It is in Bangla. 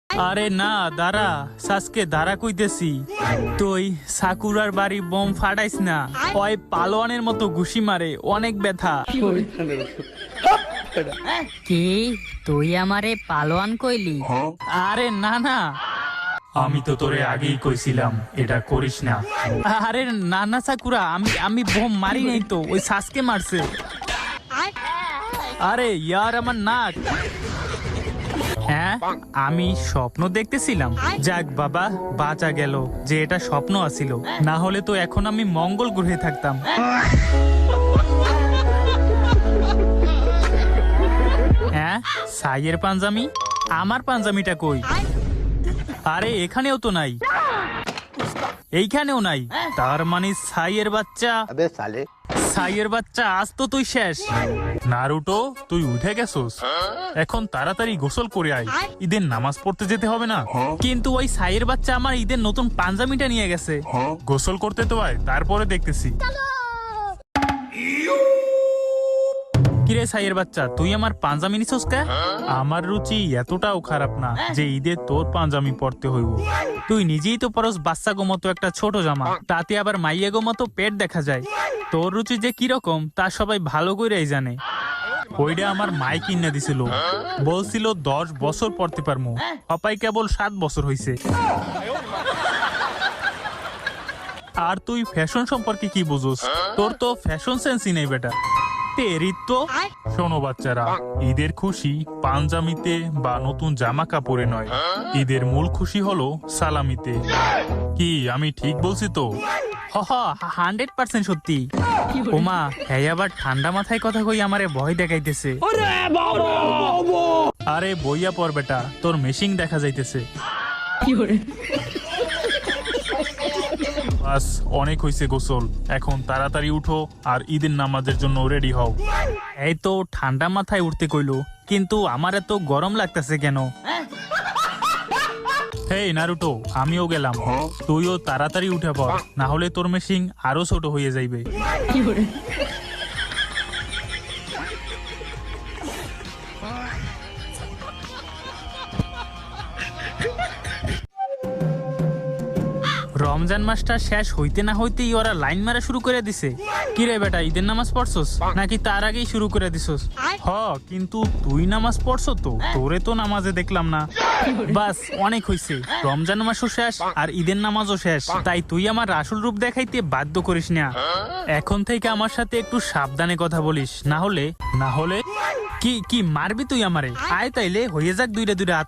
আরে না দাঁড়া, সাসকে দাঁড়া কইতেছি। তুই সাকুরার বাড়ি বোম ফাটাইস না, ওই পালোয়ানের মতো ঘুষি মারে, অনেক ব্যথা। কি তুই আমারে পালোয়ান কইলি? আরে না না, আমি তো তোরে আগেই কইছিলাম এটা করিস না। আরে না না সাকুরা, আমি বোম মারি নাই তো, ওই সাসকে মারছে। আরে ইয়ার আমার নাক। হ্যাঁ আমি স্বপ্ন দেখতেছিলাম। যাক বাবা, বাঁচা গেল যে এটা স্বপ্ন আছিল, না হলে তো এখন আমি মঙ্গল গ্রহে থাকতাম। হ্যাঁ সাইয়ের পাঞ্জামি, আমার পাঞ্জামিটা কই? আরে এখানেও তো নাই, এইখানেও নাই। তার মানে সাইয়ের বাচ্চা, সাইয়ের বাচ্চা আজ তো তুই শেষ। নারুটো তুই উঠে গেছস, এখন তাড়াতাড়ি গোসল করে আয়, ঈদের নামাজ পড়তে যেতে হবে না? কিন্তু ওই সাইয়ের বাচ্চা আমার ঈদের নতুন পাঞ্জামিটা নিয়ে গেছে। গোসল করতে তো আয়, তারপরে দেখতেছি। কিরে সাইয়ের বাচ্চা, তুই আমার পাঞ্জামি নিছস কে? আমার রুচি এতটাও খারাপ না যে ঈদে তোর পাঞ্জামি পরতে হইব। তুই নিজেই তো পরস বাচ্চা গো মতো একটা ছোট জামা, তাতে আবার মাইয়া গো মতো পেট দেখা যায়। তোর রুচি যে কিরকম তা সবাই ভালো করেই জানে। ওইটা আমার মাই কিনে দিছিল, বলছিল 10 বছর পড়তে পারমু, পাপাই কেবল 7 বছর হইছে। আর তুই ফ্যাশন সম্পর্কে কি বুঝোস? তোর তো ফ্যাশন সেন্সই নেই বেটা। শোনো বাচ্চারা, ঈদের খুশি পাঞ্জামিতে বা নতুন জামা কাপড়ে নয়, ঈদের মূল খুশি হলো সালামিতে। কি আমি ঠিক বলছি তো? 100% সত্যি। ওমা হ্যাঁ, আবার ঠান্ডা মাথায় কথা কই আমারে ভয় দেখাইতেছে। আরে বইয়া পর বেটা, তোর মেশিং দেখা যাইতেছে। বাস অনেক হইছে গোসল, এখন তাড়াতাড়ি উঠো আর ঈদের নামাজের জন্য রেডি হও। এই তো ঠান্ডা মাথায় উঠতে কইলো, কিন্তু আমার এত গরম লাগতেছে কেন? হেই নারুটো, আমিও গেলাম, তুইও তাড়াতাড়ি উঠে পড়, না হলে তোর মেশিন আরো ছোট হয়ে যাইবে। রমজান মাসটা শেষ হইতে না হইতেই ওরা লাইন মারা শুরু করে দিছে। কি রে বেটা, ঈদের নামাজ পড়ছস নাকি তার আগেই শুরু করে দিছস? কিন্তু তুই নামাজ পড়ছো তো, তোরে তো নামাজে দেখলাম না। বাস অনেক হইছে, রমজান মাসও শেষ আর ঈদের নামাজও শেষ, তাই তুই আমার আসল রূপ দেখাইতে বাধ্য করিস না। এখন থেকে আমার সাথে একটু সাবধানে কথা বলিস, না হলে কি কি মারবি তুই আমারে? আয় তাইলে হয়ে যাক দুইটা হাত।